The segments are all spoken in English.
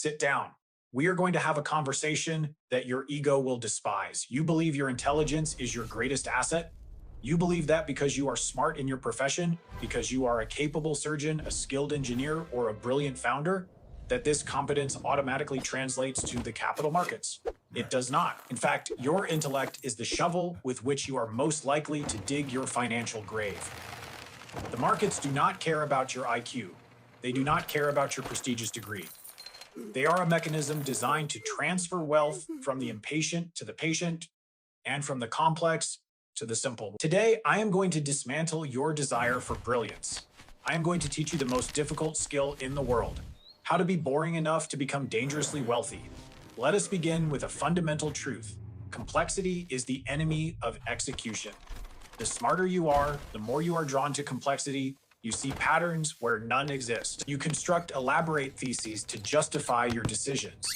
Sit down. We are going to have a conversation that your ego will despise. You believe your intelligence is your greatest asset. You believe that because you are smart in your profession, because you are a capable surgeon, a skilled engineer, or a brilliant founder, that this competence automatically translates to the capital markets. It does not. In fact, your intellect is the shovel with which you are most likely to dig your financial grave. The markets do not care about your IQ. They do not care about your prestigious degree. They are a mechanism designed to transfer wealth from the impatient to the patient and from the complex to the simple. Today, I am going to dismantle your desire for brilliance. I am going to teach you the most difficult skill in the world, how to be boring enough to become dangerously wealthy. Let us begin with a fundamental truth. Complexity is the enemy of execution. The smarter you are, the more you are drawn to complexity. You see patterns where none exist. You construct elaborate theses to justify your decisions.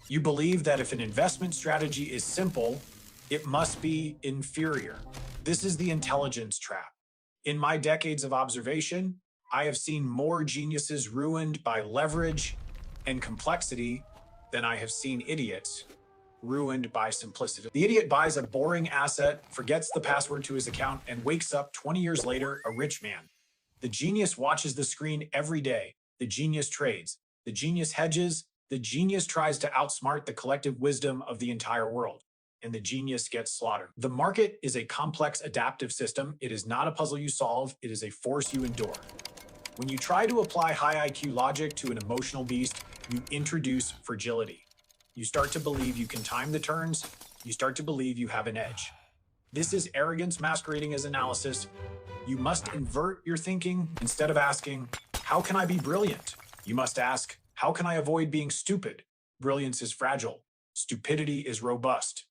You believe that if an investment strategy is simple, it must be inferior. This is the intelligence trap. In my decades of observation, I have seen more geniuses ruined by leverage and complexity than I have seen idiots ruined by simplicity. The idiot buys a boring asset, forgets the password to his account, and wakes up 20 years later a rich man. The genius watches the screen every day. The genius trades. The genius hedges. The genius tries to outsmart the collective wisdom of the entire world. And the genius gets slaughtered. The market is a complex adaptive system. It is not a puzzle you solve. It is a force you endure. When you try to apply high IQ logic to an emotional beast, you introduce fragility. You start to believe you can time the turns. You start to believe you have an edge. This is arrogance masquerading as analysis. You must invert your thinking. Instead of asking, how can I be brilliant? You must ask, how can I avoid being stupid? Brilliance is fragile. Stupidity is robust.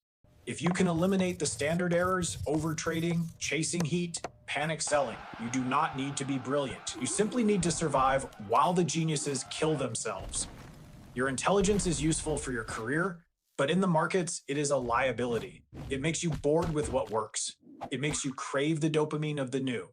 If you can eliminate the standard errors, overtrading, chasing heat, panic selling, you do not need to be brilliant. You simply need to survive while the geniuses kill themselves. Your intelligence is useful for your career, but in the markets, it is a liability. It makes you bored with what works. It makes you crave the dopamine of the new.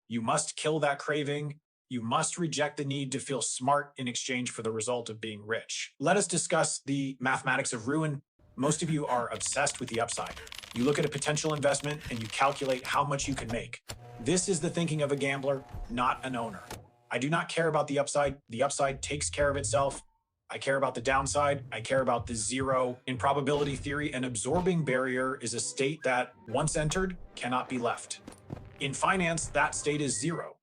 You must kill that craving. You must reject the need to feel smart in exchange for the result of being rich. Let us discuss the mathematics of ruin. Most of you are obsessed with the upside. You look at a potential investment and you calculate how much you can make. This is the thinking of a gambler, not an owner. I do not care about the upside. The upside takes care of itself. I care about the downside. I care about the zero. In probability theory, an absorbing barrier is a state that, once entered, cannot be left. In finance, that state is zero.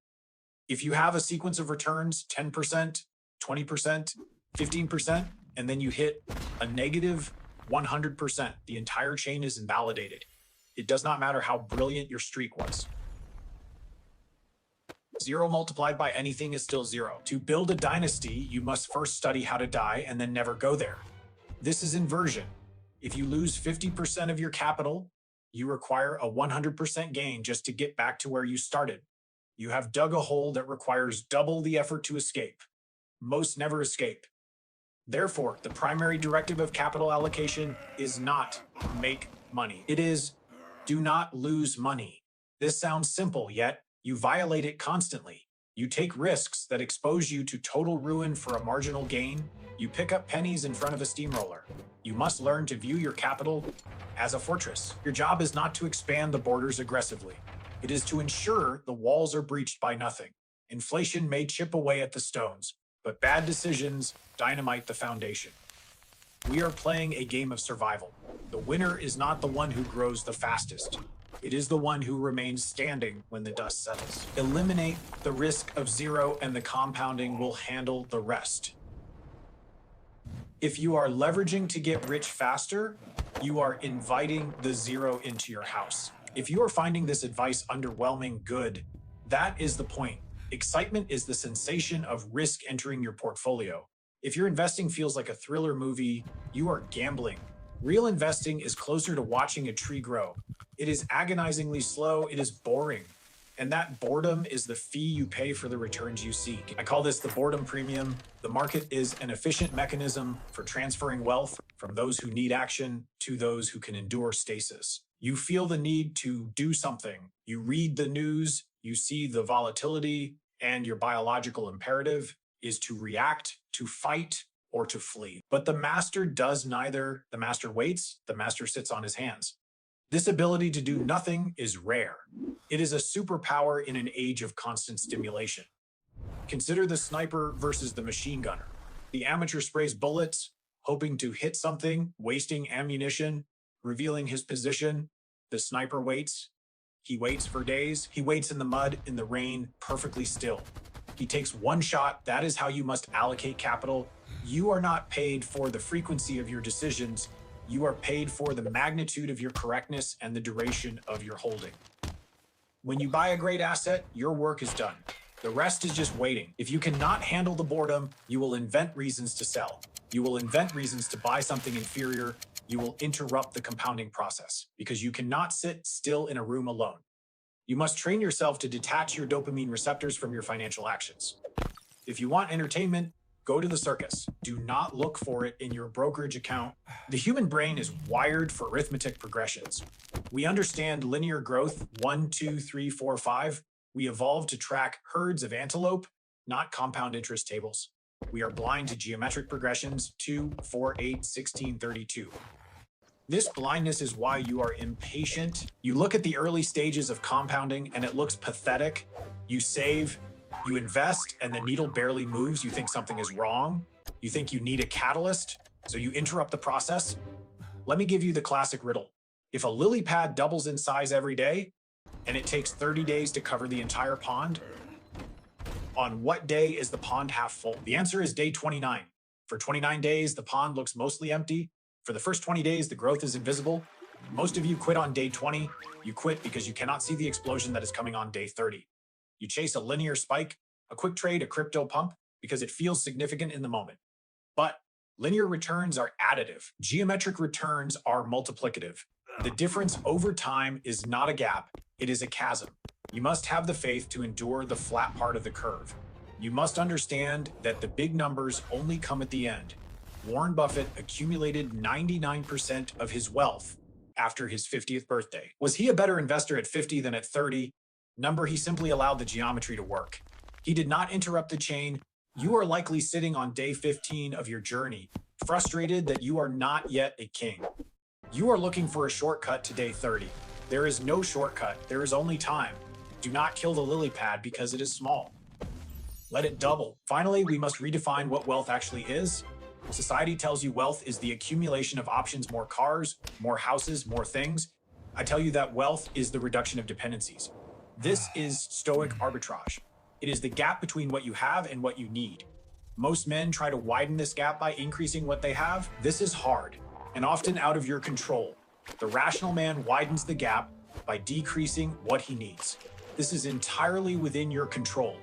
If you have a sequence of returns, 10%, 20%, 15%, and then you hit a negative 100%, the entire chain is invalidated. It does not matter how brilliant your streak was. Zero multiplied by anything is still zero. To build a dynasty, you must first study how to die and then never go there. This is inversion. If you lose 50% of your capital, you require a 100% gain just to get back to where you started. You have dug a hole that requires double the effort to escape. Most never escape. Therefore, the primary directive of capital allocation is not make money. It is do not lose money. This sounds simple, yet you violate it constantly. You take risks that expose you to total ruin for a marginal gain. You pick up pennies in front of a steamroller. You must learn to view your capital as a fortress. Your job is not to expand the borders aggressively. It is to ensure the walls are breached by nothing. Inflation may chip away at the stones, but bad decisions dynamite the foundation. We are playing a game of survival. The winner is not the one who grows the fastest. It is the one who remains standing when the dust settles. Eliminate the risk of zero and the compounding will handle the rest. If you are leveraging to get rich faster, you are inviting the zero into your house. If you are finding this advice underwhelming, good. That is the point. Excitement is the sensation of risk entering your portfolio. If your investing feels like a thriller movie, you are gambling. Real investing is closer to watching a tree grow. It is agonizingly slow, it is boring. And that boredom is the fee you pay for the returns you seek. I call this the boredom premium. The market is an efficient mechanism for transferring wealth from those who need action to those who can endure stasis. You feel the need to do something. You read the news, you see the volatility, and your biological imperative is to react, to fight, or to flee. But the master does neither. The master waits, the master sits on his hands. This ability to do nothing is rare. It is a superpower in an age of constant stimulation. Consider the sniper versus the machine gunner. The amateur sprays bullets, hoping to hit something, wasting ammunition, revealing his position. The sniper waits. He waits for days. He waits in the mud, in the rain, perfectly still. He takes one shot. That is how you must allocate capital. You are not paid for the frequency of your decisions. You are paid for the magnitude of your correctness and the duration of your holding. When you buy a great asset, your work is done. The rest is just waiting. If you cannot handle the boredom, you will invent reasons to sell. You will invent reasons to buy something inferior. You will interrupt the compounding process because you cannot sit still in a room alone. You must train yourself to detach your dopamine receptors from your financial actions. If you want entertainment, go to the circus. Do not look for it in your brokerage account. The human brain is wired for arithmetic progressions. We understand linear growth 1, 2, 3, 4, 5. We evolved to track herds of antelope, not compound interest tables. We are blind to geometric progressions 2, 4, 8, 16, 32. This blindness is why you are impatient. You look at the early stages of compounding and it looks pathetic. You save, you invest, and the needle barely moves. You think something is wrong. You think you need a catalyst, so you interrupt the process. Let me give you the classic riddle. If a lily pad doubles in size every day, and it takes 30 days to cover the entire pond, on what day is the pond half full? The answer is day 29. For 29 days, the pond looks mostly empty. For the first 20 days, the growth is invisible. Most of you quit on day 20. You quit because you cannot see the explosion that is coming on day 30. You chase a linear spike, a quick trade, a crypto pump, because it feels significant in the moment. But linear returns are additive. Geometric returns are multiplicative. The difference over time is not a gap, it is a chasm. You must have the faith to endure the flat part of the curve. You must understand that the big numbers only come at the end. Warren Buffett accumulated 99% of his wealth after his 50th birthday. Was he a better investor at 50 than at 30? Number, he simply allowed the geometry to work. He did not interrupt the chain. You are likely sitting on day 15 of your journey, frustrated that you are not yet a king. You are looking for a shortcut to day 30. There is no shortcut. There is only time. Do not kill the lily pad because it is small. Let it double. Finally, we must redefine what wealth actually is. Society tells you wealth is the accumulation of options, more cars, more houses, more things. I tell you that wealth is the reduction of dependencies. This is stoic arbitrage. It is the gap between what you have and what you need. Most men try to widen this gap by increasing what they have. This is hard and often out of your control. The rational man widens the gap by decreasing what he needs. This is entirely within your control.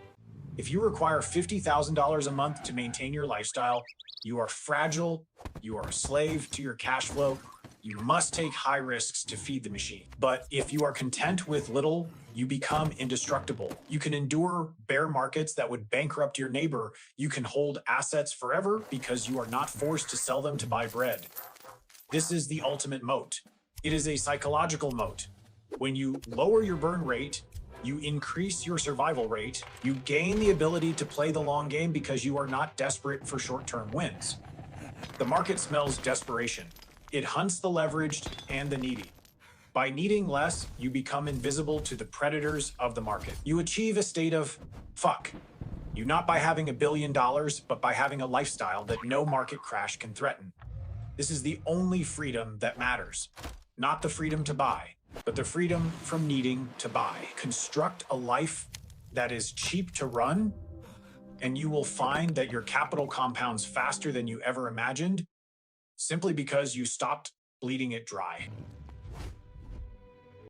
If you require $50,000 a month to maintain your lifestyle, you are fragile, you are a slave to your cash flow, you must take high risks to feed the machine. But if you are content with little, you become indestructible. You can endure bear markets that would bankrupt your neighbor. You can hold assets forever because you are not forced to sell them to buy bread. This is the ultimate moat. It is a psychological moat. When you lower your burn rate, you increase your survival rate, you gain the ability to play the long game because you are not desperate for short-term wins. The market smells desperation. It hunts the leveraged and the needy. By needing less, you become invisible to the predators of the market. You achieve a state of fuck. You not by having $1 billion, but by having a lifestyle that no market crash can threaten. This is the only freedom that matters. Not the freedom to buy, but the freedom from needing to buy. Construct a life that is cheap to run, and you will find that your capital compounds faster than you ever imagined, simply because you stopped bleeding it dry.